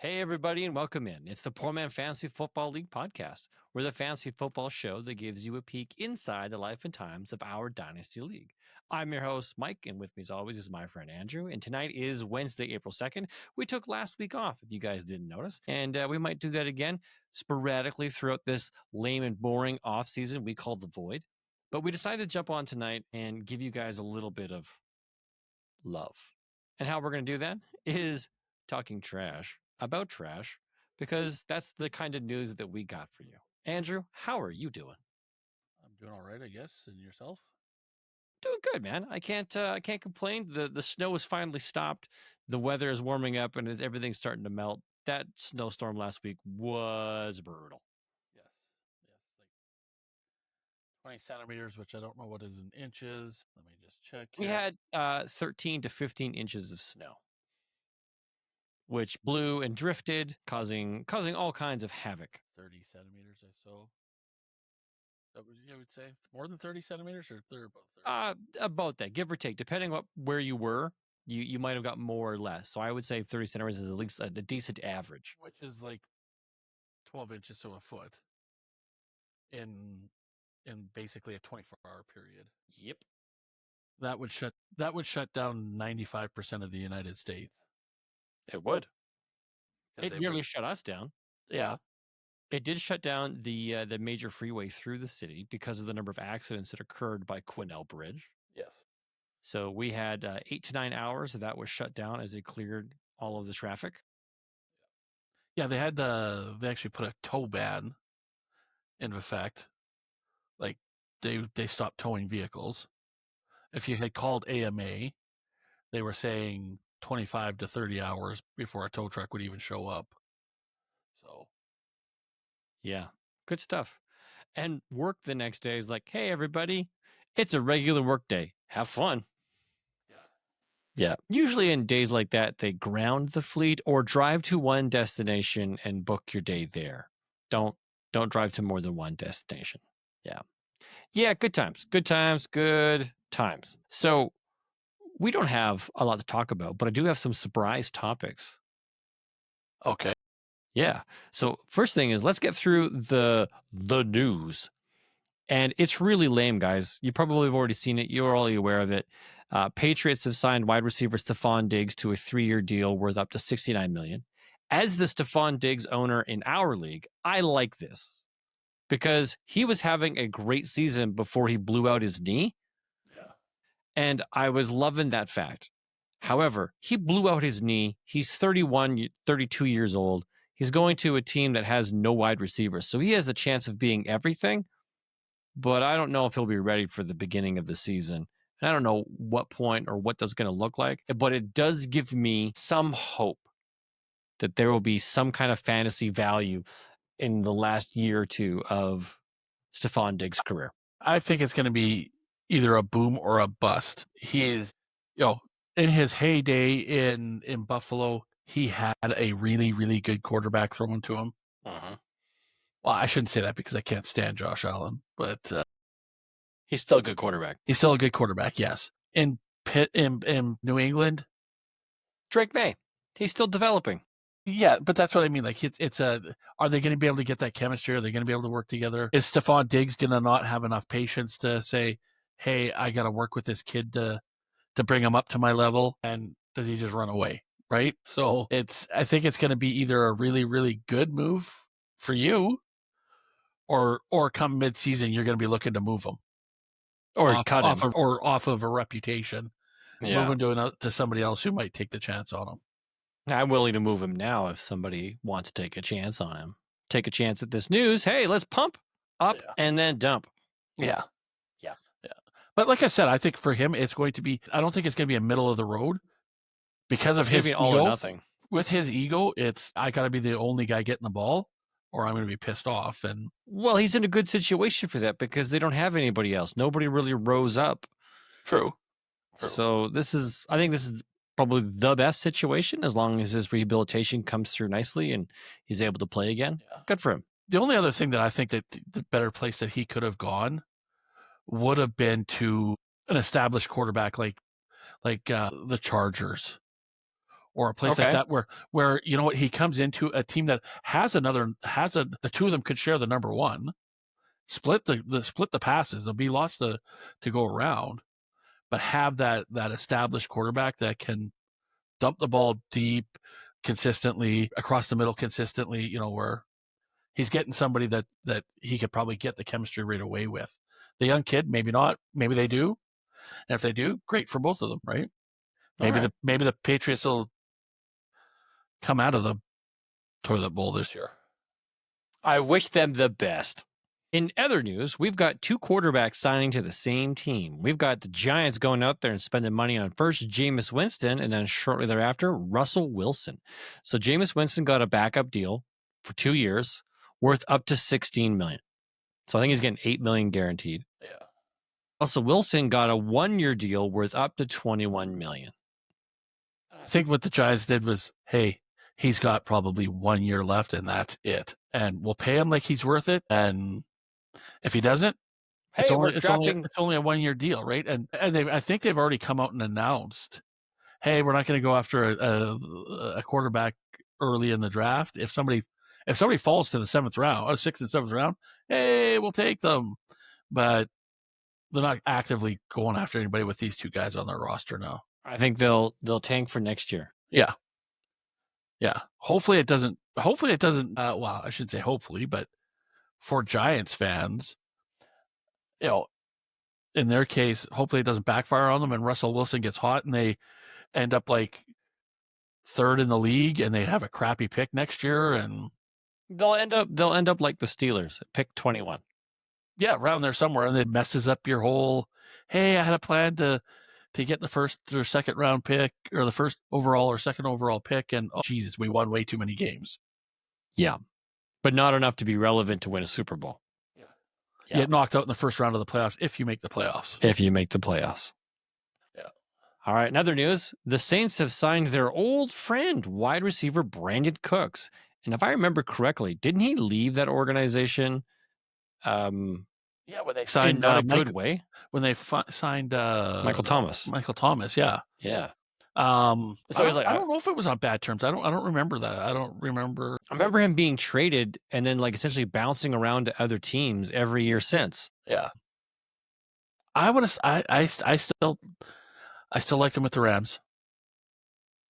Hey, everybody, and welcome in. It's the Poor Man Fantasy Football League podcast. We're the fantasy football show that gives you a peek inside the life and times of our Dynasty League. I'm your host, Mike, and with me, as always, is my friend Andrew. And tonight is Wednesday, April 2nd. We took last week off, if you guys didn't notice. And we might do that again sporadically throughout this lame and boring off season we call the Void. But we decided to jump on tonight and give you guys a little bit of love. And how we're going to do that is talking trash about trash, because that's the kind of news that we got for you. Andrew, how are you doing? I'm doing all right, I guess. And yourself? Doing good, man. I can't complain. The snow has finally stopped. The weather is warming up and everything's starting to melt. That snowstorm last week was brutal. Yes. Yes. Like 20 centimeters, which I don't know what is in inches. Let me just check We here. had 13 to 15 inches of snow, which blew and drifted, causing all kinds of havoc. 30 centimeters, I saw. That would you would say it's more than 30 centimeters, or they're about 30? About that, give or take, depending on where you were. You might have got more or less. So I would say 30 centimeters is at least a decent average. Which is like 12 inches to a foot in basically a 24-hour period. Yep. That would shut down 95% of the United States. It would. It nearly shut us down. Yeah. It did shut down the major freeway through the city because of the number of accidents that occurred by Quinnell Bridge. Yes. So we had 8 to 9 hours that was shut down as they cleared all of the traffic. Yeah, they actually put a tow ban in effect. Like they stopped towing vehicles. If you had called AMA, they were saying 25 to 30 hours before a tow truck would even show up. So, yeah, good stuff. And work the next day is like, hey, everybody, it's a regular work day. Have fun. Yeah. Usually in days like that, they ground the fleet or drive to one destination and book your day there. Don't drive to more than one destination. Yeah. Yeah, good times. Good times, good times. So we don't have a lot to talk about, but I do have some surprise topics. Okay. Yeah. So first thing is let's get through the news. And it's really lame, guys. You probably have already seen it. You're already aware of it. Patriots have signed wide receiver Stephon Diggs to a 3-year deal worth up to $69 million. As the Stephon Diggs owner in our league, I like this because he was having a great season before he blew out his knee. Yeah. And I was loving that fact. However, he blew out his knee. He's 31, 32 years old. He's going to a team that has no wide receivers. So he has a chance of being everything. But I don't know if he'll be ready for the beginning of the season. And I don't know what point or what that's going to look like, but it does give me some hope that there will be some kind of fantasy value in the last year or two of Stephon Diggs' career. I think it's going to be either a boom or a bust. He is, in his heyday in Buffalo, he had a really, really good quarterback thrown to him. Uh-huh. Well, I shouldn't say that because I can't stand Josh Allen, but he's still a good quarterback. He's still a good quarterback, yes. In New England, Drake May, he's still developing. Yeah, but that's what I mean. Like it's are they going to be able to get that chemistry? Are they going to be able to work together? Is Stephon Diggs going to not have enough patience to say, "Hey, I got to work with this kid to bring him up to my level"? And does he just run away? Right. So I think it's going to be either a really, really good move for you, or come mid-season you're going to be looking to move him, or cut him, off of a reputation, move him to somebody else who might take the chance on him. I'm willing to move him now if somebody wants to take a chance on him. Take a chance at this news. Hey, let's pump up and then dump. Yeah. But like I said, I think for him, it's going to be, I don't think it's going to be a middle of the road because of his ego. All or nothing. With his ego, it's, I got to be the only guy getting the ball or I'm going to be pissed off. And well, he's in a good situation for that because they don't have anybody else. Nobody really rose up. True. So I think this is probably the best situation as long as his rehabilitation comes through nicely and he's able to play again. Yeah. Good for him. The only other thing that I think that the better place that he could have gone would have been to an established quarterback like the Chargers or a place like that where you know what, he comes into a team that the two of them could share the number one, split the passes. There'll be lots to go around, but have that established quarterback that can dump the ball deep consistently across the middle consistently, you know, where he's getting somebody that he could probably get the chemistry right away with. The young kid, maybe not, maybe they do. And if they do, great for both of them, right? Maybe the Patriots will come out of the toilet bowl this year. I wish them the best. In other news, we've got two quarterbacks signing to the same team. We've got the Giants going out there and spending money on first Jameis Winston, and then shortly thereafter, Russell Wilson. So Jameis Winston got a backup deal for 2 years worth up to $16 million. So I think he's getting $8 million guaranteed. Yeah. Russell Wilson got a 1-year deal worth up to $21 million. I think what the Giants did was, hey, he's got probably 1 year left, and that's it. And we'll pay him like he's worth it. And if he doesn't, it's only a 1 year deal, right? And I think they've already come out and announced, hey, we're not going to go after a quarterback early in the draft. If somebody falls to the 7th round, or 6th and 7th round, hey, we'll take them. But they're not actively going after anybody with these two guys on their roster now. I think they'll tank for next year. Yeah. Hopefully it doesn't. Well, I shouldn't say hopefully, but for Giants fans, you know, in their case, hopefully it doesn't backfire on them and Russell Wilson gets hot and they end up like 3rd in the league and they have a crappy pick next year, and they'll end up like the Steelers at pick 21. Yeah, around there somewhere, and it messes up your whole, hey, I had a plan to get the 1st or 2nd round pick, or the 1st overall or 2nd overall pick, and oh Jesus, we won way too many games. Yeah, but not enough to be relevant to win a Super Bowl. Yeah. You get knocked out in the 1st round of the playoffs if you make the playoffs. Yeah. All right, in other news, the Saints have signed their old friend, wide receiver Brandon Cooks. And if I remember correctly, didn't he leave that organization? When they signed not a good way. When they signed Michael Thomas. Yeah. So he's like, I don't know if it was on bad terms. I don't remember that. I remember him being traded and then like essentially bouncing around to other teams every year since. Yeah. I still liked him with the Rams.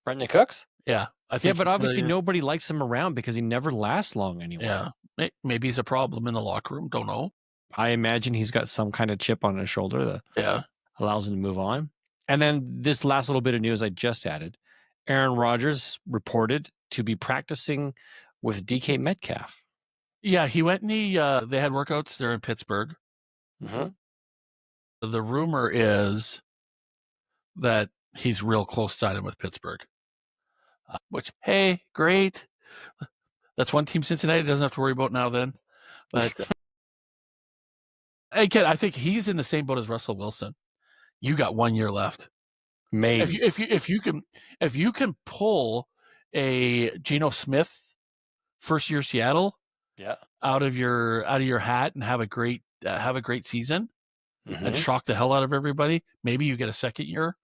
Brandon Cooks? Yeah. But obviously nobody likes him around because he never lasts long anymore. Yeah. Maybe he's a problem in the locker room. Don't know. I imagine he's got some kind of chip on his shoulder that allows him to move on. And then this last little bit of news I just added, Aaron Rodgers reported to be practicing with DK Metcalf. Yeah, he went and they had workouts there in Pittsburgh. Mm-hmm. The rumor is that he's real close signing with Pittsburgh. Which, hey, great. That's one team Cincinnati doesn't have to worry about now then. But again, I think he's in the same boat as Russell Wilson. You got 1 year left. Maybe if you can pull a Geno Smith 1st year Seattle out of your hat and have a great season and shock the hell out of everybody, maybe you get a 2nd year.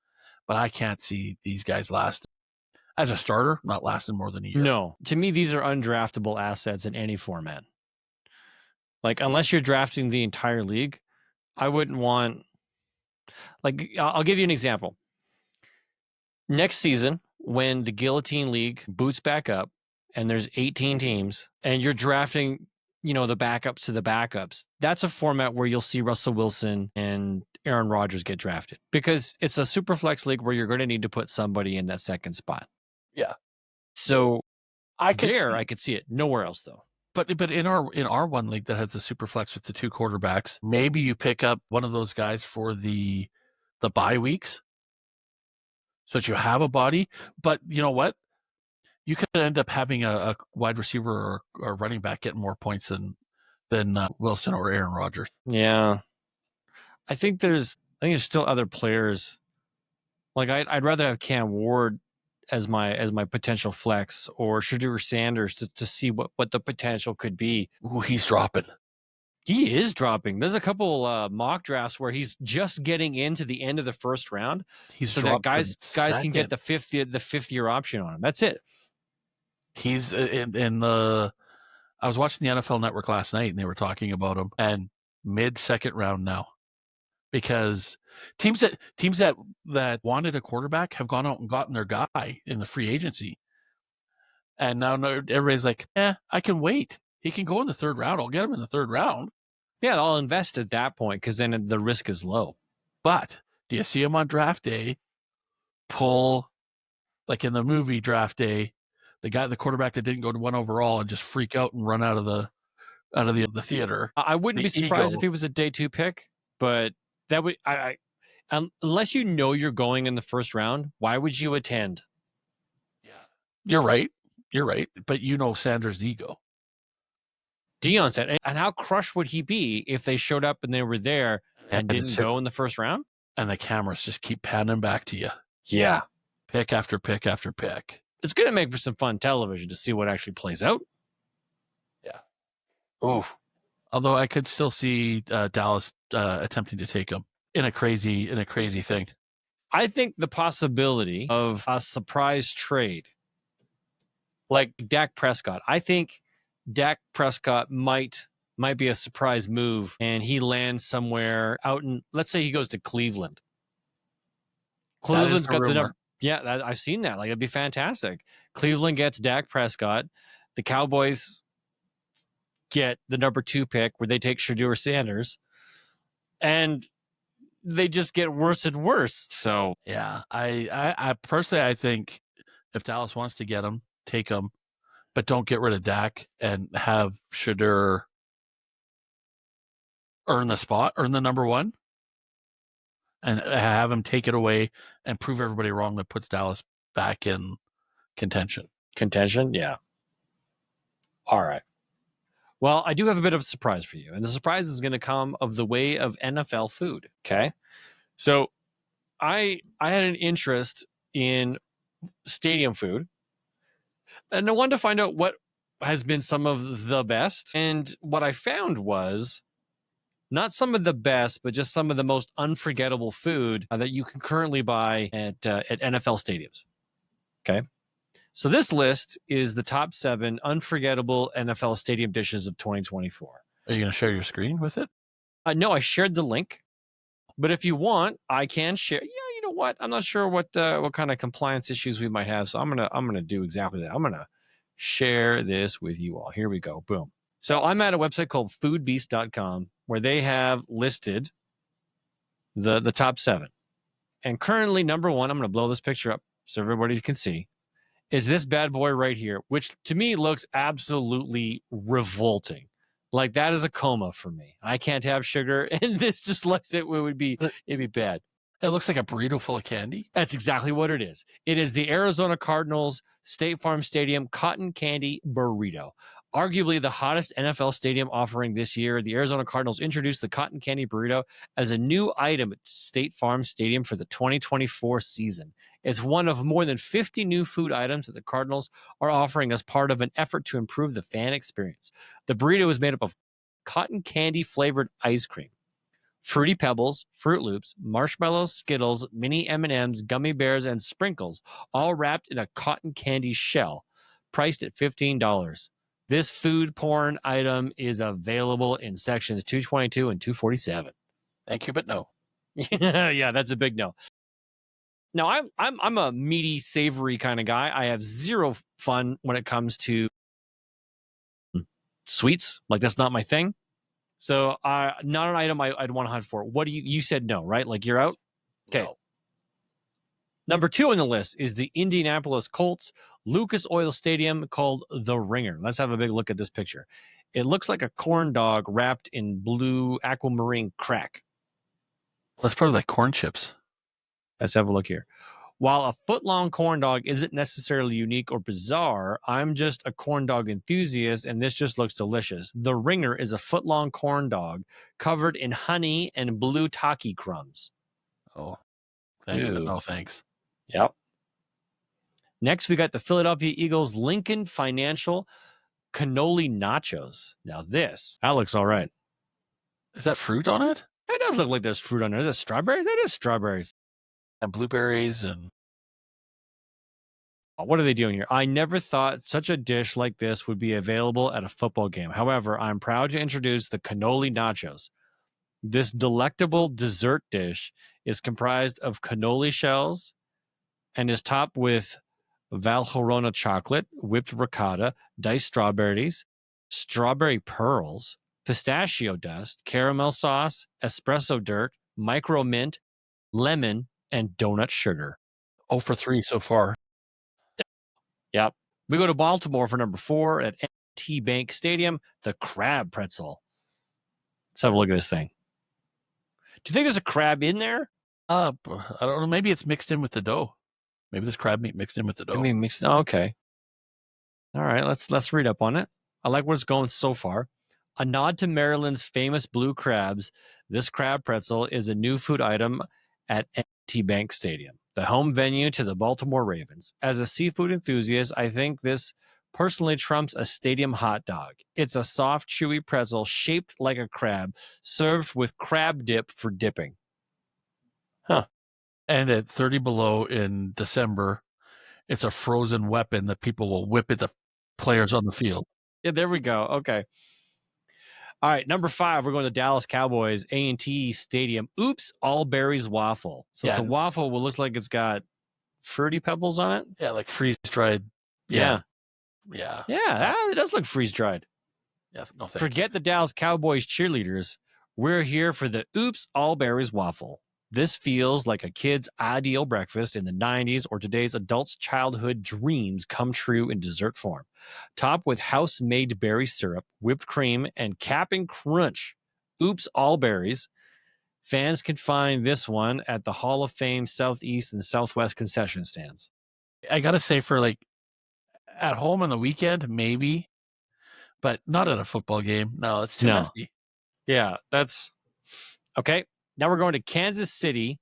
But I can't see these guys last as a starter, not lasting more than a year. No, to me, these are undraftable assets in any format. Like, unless you're drafting the entire league, I wouldn't want. Like, I'll give you an example. Next season, when the Guillotine League boots back up and there's 18 teams and you're drafting, the backups to the backups, that's a format where you'll see Russell Wilson and Aaron Rodgers get drafted because it's a super flex league where you're going to need to put somebody in that 2nd spot. Yeah. So I could see it. Nowhere else, though. But in our one league that has the super flex with the 2 quarterbacks, maybe you pick up one of those guys for the bye weeks so that you have a body. But you know what? You could end up having a wide receiver or running back getting more points than Wilson or Aaron Rodgers. Yeah. I think there's still other players. Like I'd rather have Cam Ward as my potential flex, or Shedeur Sanders to see what the potential could be. Ooh, he's dropping. He is dropping. There's a couple mock drafts where he's just getting into the end of the first round, He's so that dropped guys can get second. the fifth year option on him. That's it. He's in the. I was watching the NFL Network last night, and they were talking about him, and mid-second round now, because teams that wanted a quarterback have gone out and gotten their guy in the free agency, and now everybody's like, I can wait. He can go in the third round. I'll get him in the third round. Yeah, I'll invest at that point because then the risk is low. But do you see him on draft day pull, like in the movie Draft Day, the quarterback that didn't go to 1 overall and just freak out and run out of the theater? I wouldn't be surprised if he was a day 2 pick, but that would unless you know you're going in the first round, why would you attend? Yeah, you're right. But you know Sanders' ego. Dion said, and how crushed would he be if they showed up and they were there and didn't go in the first round? And the cameras just keep panning back to you. Yeah. Pick after pick after pick. It's going to make for some fun television to see what actually plays out. Yeah. Oh. Although I could still see Dallas attempting to take him in a crazy thing. I think the possibility of a surprise trade, like Dak Prescott, I think Dak Prescott might be a surprise move, and he lands somewhere out in, let's say he goes to Cleveland. Cleveland's got the number. Yeah, I've seen that. Like, it'd be fantastic. Cleveland gets Dak Prescott. The Cowboys get the number 2 pick where they take Shedeur Sanders, and they just get worse and worse. So yeah, I personally, I think if Dallas wants to get him, take him, but don't get rid of Dak and have Shedeur earn the number 1, and have him take it away and prove everybody wrong. That puts Dallas back in contention. Yeah. All right. Well, I do have a bit of a surprise for you, and the surprise is going to come of the way of NFL food. Okay. So I had an interest in stadium food, and I wanted to find out what has been some of the best. And what I found was not some of the best, but just some of the most unforgettable food that you can currently buy at NFL stadiums. Okay. So this list is the top 7 unforgettable NFL stadium dishes of 2024. Are you going to share your screen with it? No, I shared the link, but if you want, I can share. Yeah, you know what? I'm not sure what kind of compliance issues we might have, so I'm gonna do exactly that. I'm gonna share this with you all. Here we go. Boom. So I'm at a website called foodbeast.com where they have listed the top 7. And currently number 1, I'm going to blow this picture up so everybody can see, is this bad boy right here, which to me looks absolutely revolting. Like, that is a coma for me. I can't have sugar, and this just looks it'd be bad. It looks like a burrito full of candy. That's exactly what it is. It is the Arizona Cardinals State Farm Stadium Cotton Candy Burrito. Arguably the hottest NFL stadium offering this year, the Arizona Cardinals introduced the Cotton Candy Burrito as a new item at State Farm Stadium for the 2024 season. It's one of more than 50 new food items that the Cardinals are offering as part of an effort to improve the fan experience. The burrito is made up of cotton candy flavored ice cream, Fruity Pebbles, Fruit Loops, marshmallows, Skittles, mini M&Ms, gummy bears, and sprinkles, all wrapped in a cotton candy shell, priced at $15. This food porn item is available in sections 222 and 247. Thank you, but no. Yeah, that's a big no. Now, I'm a meaty, savory kind of guy. I have zero fun when it comes to sweets. Like, that's not my thing. So, not an item I'd want to hunt for. What do you said no, right? Like, you're out? Okay. No. Number 2 on the list is the Indianapolis Colts Lucas Oil Stadium called The Ringer. Let's have a big look at this picture. It looks like a corn dog wrapped in blue aquamarine crack. That's probably like corn chips. Let's have a look here. While a foot-long corn dog isn't necessarily unique or bizarre, I'm just a corn dog enthusiast, and this just looks delicious. The Ringer is a foot-long corn dog covered in honey and blue taki crumbs. Oh, thanks, but no thanks. Yep. Next, we got the Philadelphia Eagles Lincoln Financial Cannoli Nachos. Now that looks all right. Is that fruit on it? It does look like there's fruit on there. Is it strawberries? It is strawberries. And blueberries and... What are they doing here? I never thought such a dish like this would be available at a football game. However, I'm proud to introduce the cannoli nachos. This delectable dessert dish is comprised of cannoli shells and is topped with Valhorona chocolate, whipped ricotta, diced strawberries, strawberry pearls, pistachio dust, caramel sauce, espresso dirt, micro mint, lemon, and donut sugar. 0 for 3 so far. Yep. We go to Baltimore for number 4 at NT Bank Stadium, the crab pretzel. Let's have a look at this thing. Do you think there's a crab in there? I don't know. Maybe it's mixed in with the dough. Maybe there's crab meat mixed in with the dough. I mean, mixed. Oh, okay. All right. Let's read up on it. I like where it's going so far. A nod to Maryland's famous blue crabs, this crab pretzel is a new food item at NT Bank Stadium, the home venue to the Baltimore Ravens. As a seafood enthusiast, I think this personally trumps a stadium hot dog. It's a soft, chewy pretzel shaped like a crab, served with crab dip for dipping. Huh. And at 30 below in December, it's a frozen weapon that people will whip at the players on the field. Yeah, there we go. Okay. All right, number 5, we're going to Dallas Cowboys A&T Stadium. Oops, all berries waffle. So it's a waffle that looks like it's got Fruity Pebbles on it. Yeah, like freeze-dried. Yeah. It does look freeze-dried. Yeah, no thanks. Forget the Dallas Cowboys cheerleaders. We're here for the Oops, all berries waffle. This feels like a kid's ideal breakfast in the 90s or today's adult's childhood dreams come true in dessert form. Topped with house-made berry syrup, whipped cream, and Cap'n Crunch. Oops, all berries. Fans can find this one at the Hall of Fame Southeast and Southwest concession stands. I got to say, for like at home on the weekend, maybe, but not at a football game. No, it's too messy. Yeah, that's okay. Now we're going to Kansas City,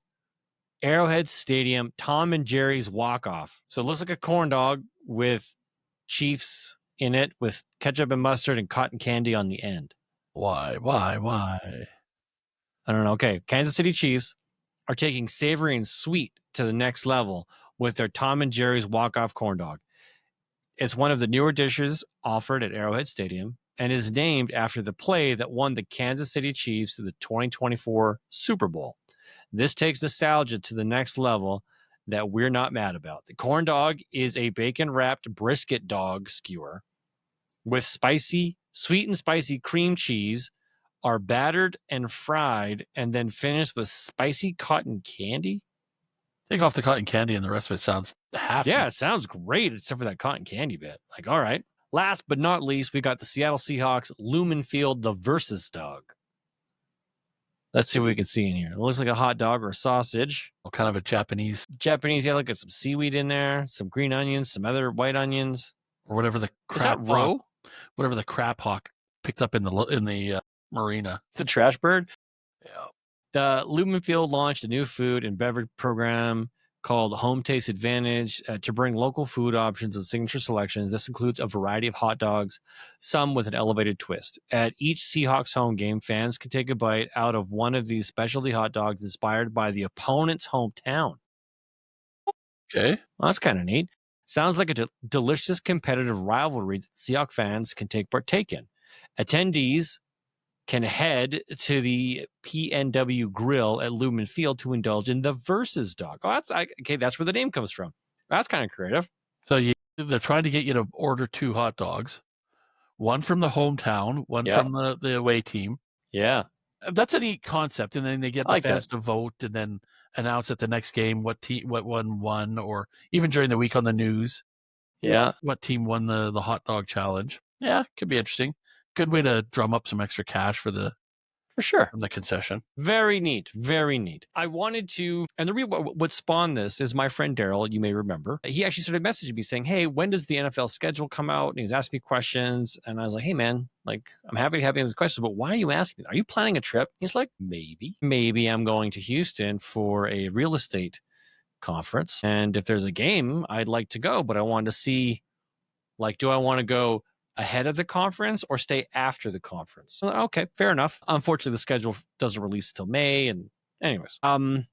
Arrowhead Stadium, Tom and Jerry's walk-off. So it looks like a corn dog with Chiefs in it with ketchup and mustard and cotton candy on the end. Why? I don't know. Okay, Kansas City Chiefs are taking savory and sweet to the next level with their Tom and Jerry's walk-off corn dog. It's one of the newer dishes offered at Arrowhead Stadium and is named after the play that won the Kansas City Chiefs to the 2024 Super Bowl. This takes nostalgia to the next level that we're not mad about. The corn dog is a bacon-wrapped brisket dog skewer with sweet and spicy cream cheese, are battered and fried and then finished with spicy cotton candy. Take off the cotton candy and the rest of it sounds happy. Yeah, it sounds great, except for that cotton candy bit. Like, all right. Last but not least, we got the Seattle Seahawks Lumen Field, the Versus dog. Let's see what we can see in here. It looks like a hot dog or a sausage. Kind of a Japanese. Yeah, look at some seaweed in there, some green onions, some other white onions. Or whatever the crap hawk, whatever the crap hawk picked up in the marina. The trash bird? Yeah. The Lumen Field launched a new food and beverage program called Home Taste Advantage to bring local food options and signature selections. This includes a variety of hot dogs, some with an elevated twist. At each Seahawks home game, fans can take a bite out of one of these specialty hot dogs inspired by the opponent's hometown. Okay. Well, that's kind of neat. Sounds like a delicious competitive rivalry that Seahawks fans can partake in. Attendees can head to the PNW Grill at Lumen Field to indulge in the Versus dog. Oh, that's where the name comes from. That's kind of creative. So they're trying to get you to order 2 hot dogs, one from the hometown, one from the away team. Yeah. That's a neat concept. And then they get the fans to vote and then announce at the next game what one won, or even during the week on the news. Yeah. What team won the hot dog challenge. Yeah, could be interesting. Good way to drum up some extra cash for sure from the concession. Very neat. I wanted to, and what spawned this is my friend Daryl. You may remember, he actually started messaging me saying, "Hey, when does the NFL schedule come out?" And he's asking me questions, and I was like, "Hey, man, like I'm happy to have these questions, but why are you asking me? Are you planning a trip?" He's like, "Maybe I'm going to Houston for a real estate conference, and if there's a game, I'd like to go, but I wanted to see, like, do I want to go ahead of the conference or stay after the conference. Okay, fair enough. Unfortunately, the schedule doesn't release until May. And anyways, and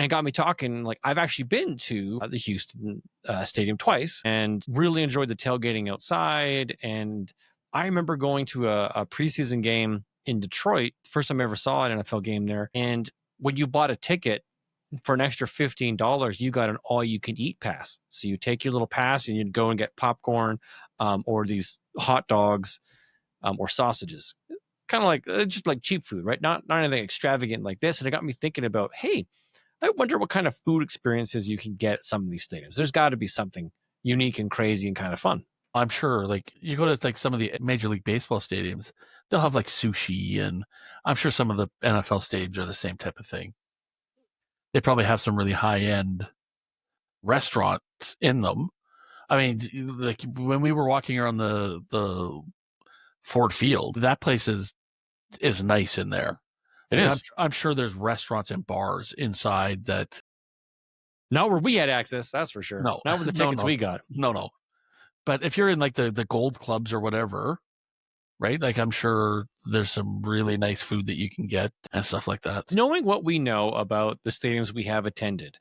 it got me talking. Like, I've actually been to the Houston stadium twice and really enjoyed the tailgating outside. And I remember going to a preseason game in Detroit, first time I ever saw an NFL game there. And when you bought a ticket for an extra $15, you got an all-you-can-eat pass. So you take your little pass and you'd go and get popcorn or these hot dogs or sausages. Kind of like just like cheap food, right? Not anything extravagant like this. And it got me thinking about, hey, I wonder what kind of food experiences you can get at some of these stadiums. There's got to be something unique and crazy and kind of fun. I'm sure, like, you go to like some of the Major League Baseball stadiums, they'll have like sushi, and I'm sure some of the NFL stadiums are the same type of thing. They probably have some really high end restaurants in them. I mean, like when we were walking around the Ford Field, that place is nice in there. It Like, is. I'm sure there's restaurants and bars inside that. Not where we had access, that's for sure. No, Not with the tickets we got. No. But if you're in like the gold clubs or whatever, right? Like, I'm sure there's some really nice food that you can get and stuff like that. Knowing what we know about the stadiums we have attended,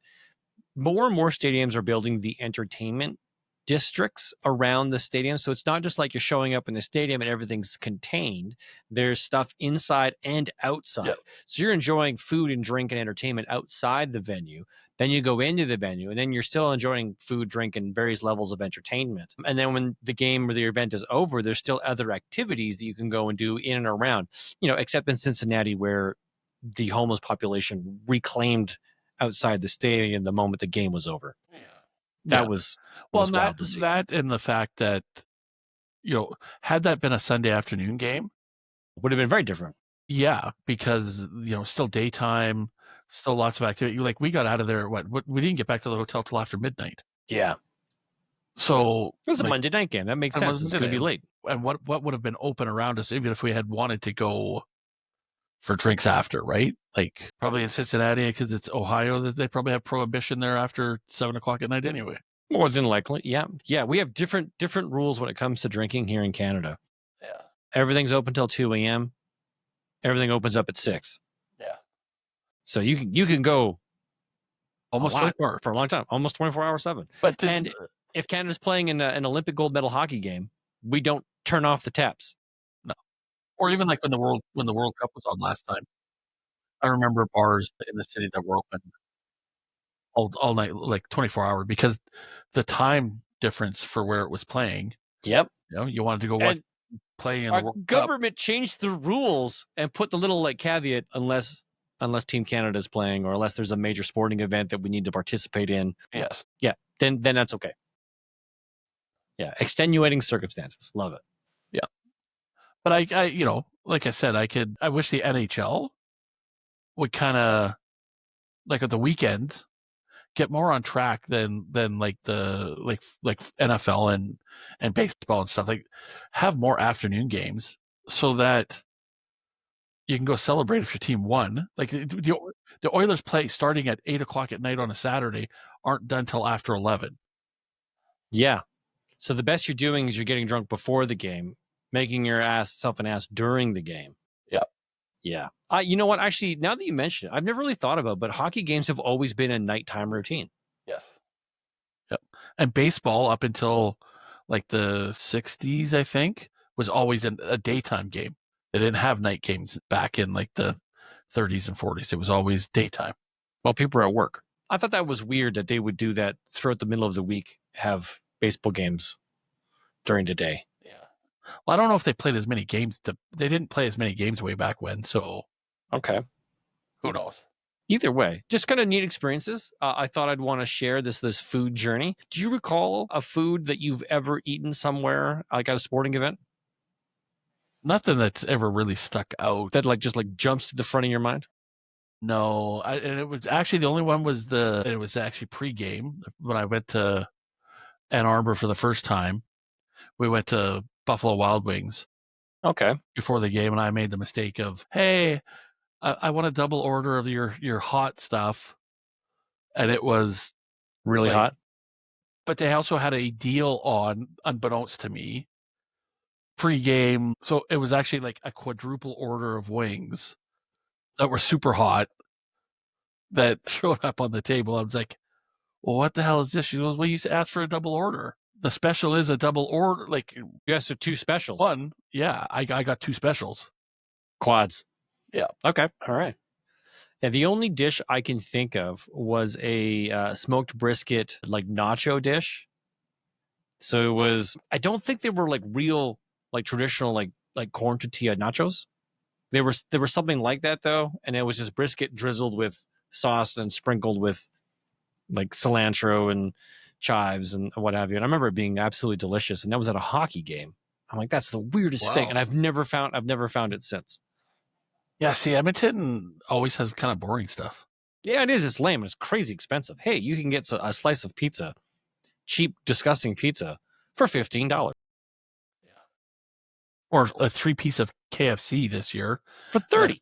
more and more stadiums are building the entertainment districts around the stadium. So it's not just like you're showing up in the stadium and everything's contained. There's stuff inside and outside. Yep. So you're enjoying food and drink and entertainment outside the venue. Then you go into the venue and then you're still enjoying food, drink, and various levels of entertainment. And then when the game or the event is over, there's still other activities that you can go and do in and around, except in Cincinnati, where the homeless population reclaimed outside the stadium the moment the game was over. Yeah. That was wild to see. That and the fact that, had that been a Sunday afternoon game, would have been very different. Yeah, because, still daytime, still lots of activity. Like, we got out of there, we didn't get back to the hotel till after midnight. Yeah. So it was a Monday night game. That makes sense. It's going to be late. And what would have been open around us, even if we had wanted to go for drinks after, right? Like, probably in Cincinnati, because it's Ohio, they probably have prohibition there after 7:00 at night anyway. More than likely. Yeah. We have different rules when it comes to drinking here in Canada. Yeah. Everything's open till 2 a.m. Everything opens up at 6. Yeah. So you can go almost 24 for a long time, almost 24/7. But and if Canada's playing in an Olympic gold medal hockey game, we don't turn off the taps. No. Or even like when the World Cup was on last time, I remember bars in the city that were open all night, like 24-hour, because the time difference for where it was playing. Yep. You wanted to go playing in the World Cup. Government changed the rules and put the little caveat, unless Team Canada is playing or unless there's a major sporting event that we need to participate in. Yes. Yeah. Then that's okay. Yeah. Extenuating circumstances. Love it. Yeah. But I like I said, I wish the NHL would kind of, like, at the weekends, get more on track than like the like NFL and baseball and stuff. Like, have more afternoon games so that you can go celebrate if your team won. Like, the Oilers play starting at 8:00 at night on a Saturday aren't done till after 11. Yeah. So the best you're doing is you're getting drunk before the game, making yourself an ass during the game. Yeah. Yeah. You know what? Actually, now that you mention it, I've never really thought about it, but hockey games have always been a nighttime routine. Yes. Yep. And baseball, up until like the 60s, I think, was always a daytime game. They didn't have night games back in like the 30s and 40s. It was always daytime. Well, people were at work. I thought that was weird that they would do that throughout the middle of the week, have baseball games during the day. Yeah. Well, I don't know if they played as many games. They didn't play as many games way back when. So, okay. Who knows? Either way, just kind of neat experiences. I thought I'd want to share this food journey. Do you recall a food that you've ever eaten somewhere, like at a sporting event? Nothing that's ever really stuck out. That just jumps to the front of your mind? No, and it was actually the only one was it was actually pre-game when I went to Ann Arbor for the first time. We went to Buffalo Wild Wings. Okay. Before the game, and I made the mistake of, hey, I want a double order of your hot stuff, and it was really hot. But they also had a deal on, unbeknownst to me, pre-game. So it was actually like a quadruple order of wings that were super hot that showed up on the table. I was like, well, what the hell is this? She goes, well, you asked for a double order. The special is a double order. Like, Yes, so 2 specials. one, yeah, I got 2 specials. Quads. Yeah. Okay. All right. Yeah, the only dish I can think of was a smoked brisket, like nacho dish. So it was, I don't think they were like real, like traditional, like corn tortilla nachos. They were something like that though. And it was just brisket drizzled with sauce and sprinkled with like cilantro and chives and what have you. And I remember it being absolutely delicious. And that was at a hockey game. I'm like, that's the weirdest thing. And I've never found it since. Yeah, see, Edmonton always has kind of boring stuff. Yeah, it is. It's lame. It's crazy expensive. Hey, you can get a slice of pizza, cheap, disgusting pizza, for $15. Yeah. Or a 3-piece of KFC this year for $30.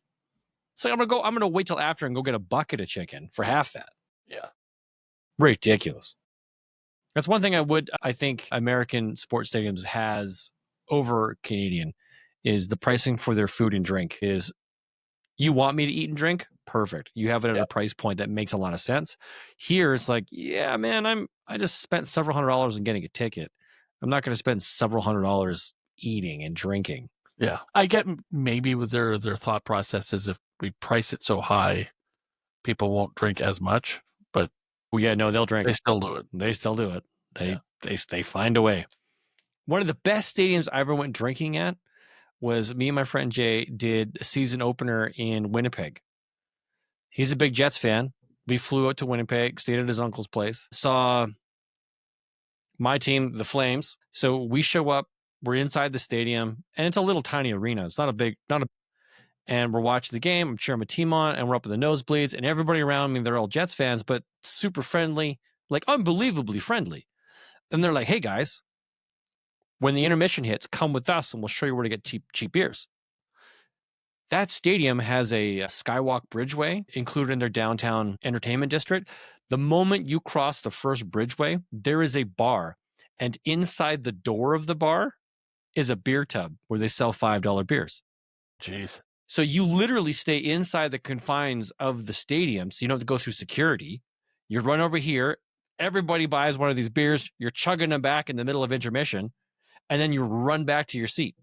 So I'm gonna wait till after and go get a bucket of chicken for half that. Yeah. Ridiculous. That's one thing I think American sports stadiums has over Canadian is the pricing for their food and drink is, you want me to eat and drink? Perfect. You have it at a price point that makes a lot of sense. Here it's like, yeah, man, I just spent several $100s on getting a ticket. I'm not going to spend several $100s eating and drinking. Yeah. I get maybe with their thought process is if we price it so high, people won't drink as much, but no, they'll drink. They still do it. They still do it. They find a way. One of the best stadiums I ever went drinking at was me and my friend Jay did a season opener in Winnipeg. He's a big Jets fan. We flew out to Winnipeg, stayed at his uncle's place, saw my team, the Flames. So we show up, we're inside the stadium, and it's a little tiny arena. It's and we're watching the game. I'm cheering my team on, and we're up in the nosebleeds, and everybody around me, they're all Jets fans, but super friendly, like unbelievably friendly. And they're like, hey guys, when the intermission hits, come with us and we'll show you where to get cheap beers. That stadium has a Skywalk Bridgeway included in their downtown entertainment district. The moment you cross the first bridgeway, there is a bar. And inside the door of the bar is a beer tub where they sell $5 beers. Jeez. So you literally stay inside the confines of the stadium. So you don't have to go through security. You run over here. Everybody buys one of these beers. You're chugging them back in the middle of intermission. And then you run back to your seat.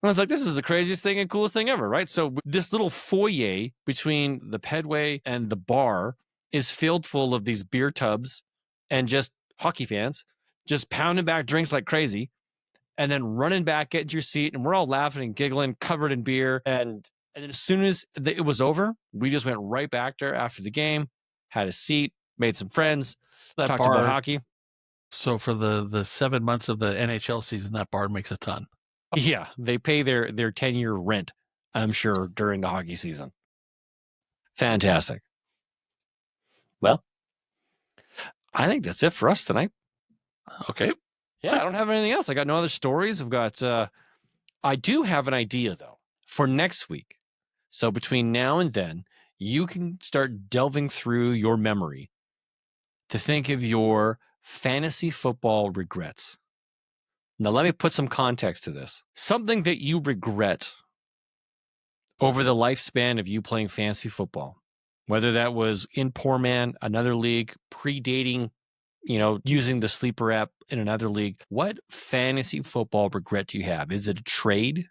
I was like, this is the craziest thing and coolest thing ever, right? So this little foyer between the pedway and the bar is filled full of these beer tubs and just hockey fans just pounding back drinks like crazy and then running back, getting to your seat. And we're all laughing and giggling, covered in beer. And as soon as it was over, we just went right back there after the game, had a seat, made some friends, talked about hockey. So for the 7 months of the NHL season, that bar makes a ton. Yeah, they pay their 10-year rent, I'm sure, during the hockey season. Fantastic. Well, I think that's it for us tonight. Okay. Yeah, I don't have anything else. I got no other stories. I've got, I do have an idea, though, for next week. So between now and then, you can start delving through your memory to think of your fantasy football regrets. Now, let me put some context to this. Something that you regret over the lifespan of you playing fantasy football, whether that was in Poor Man, another league, predating, using the sleeper app in another league. What fantasy football regret do you have? Is it a trade?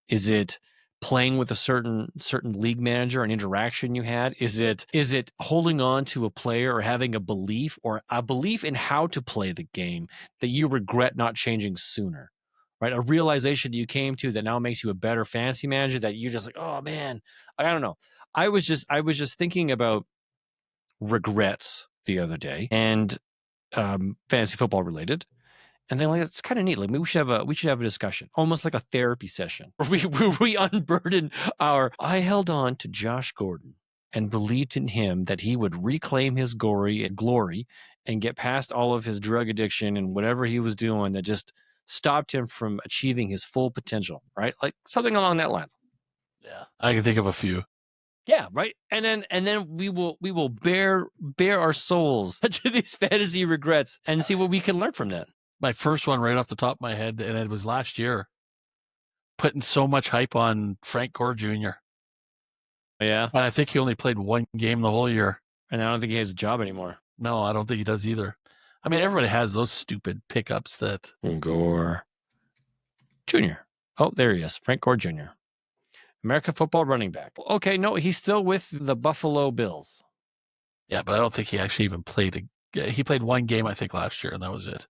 Is it playing with a certain league manager, an interaction you had? Is it holding on to a player or having a belief in how to play the game that you regret not changing sooner, right? A realization that you came to that now makes you a better fantasy manager that you're just like, oh man, I don't know. I was just thinking about regrets the other day and fantasy football related. And then it's kind of neat. Like maybe we should have a discussion, almost like a therapy session, where we unburden I held on to Josh Gordon and believed in him that he would reclaim his glory and get past all of his drug addiction and whatever he was doing that just stopped him from achieving his full potential, right? Like something along that line. Yeah, I can think of a few. Yeah, right. And then we will bare our souls to these fantasy regrets and see what we can learn from that. my first one right off the top of my head, and it was last year, putting so much hype on Frank Gore Jr. Yeah. And I think he only played one game the whole year. And I don't think he has a job anymore. No, I don't think he does either. I mean, everybody has those stupid pickups that... Gore Jr. Oh, there he is. Frank Gore Jr. American football running back. Okay, no, he's still with the Buffalo Bills. Yeah, but I don't think he actually even played. He played one game, I think, last year, and that was it.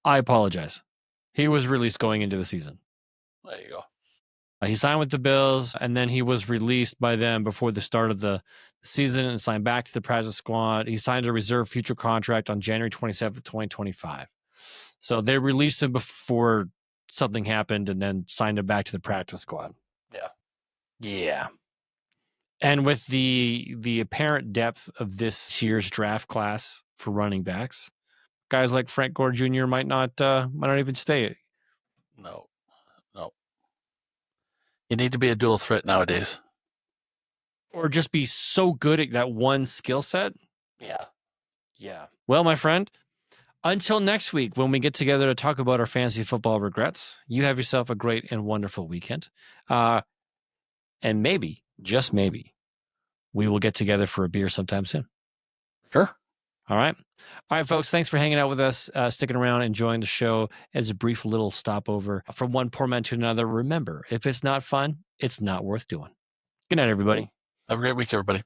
I apologize. He was released going into the season. There you go. He signed with the Bills, and then he was released by them before the start of the season and signed back to the practice squad. He signed a reserve future contract on January 27th, 2025. So they released him before something happened and then signed him back to the practice squad. Yeah. Yeah. And with the apparent depth of this year's draft class for running backs, guys like Frank Gore Jr. might not even stay. No. You need to be a dual threat nowadays. Or just be so good at that one skill set. Yeah. Well, my friend, until next week when we get together to talk about our fantasy football regrets, you have yourself a great and wonderful weekend. And maybe, just maybe, we will get together for a beer sometime soon. Sure. All right, folks. Thanks for hanging out with us, sticking around, enjoying the show as a brief little stopover from one poor man to another. Remember, if it's not fun, it's not worth doing. Good night, everybody. Have a great week, everybody.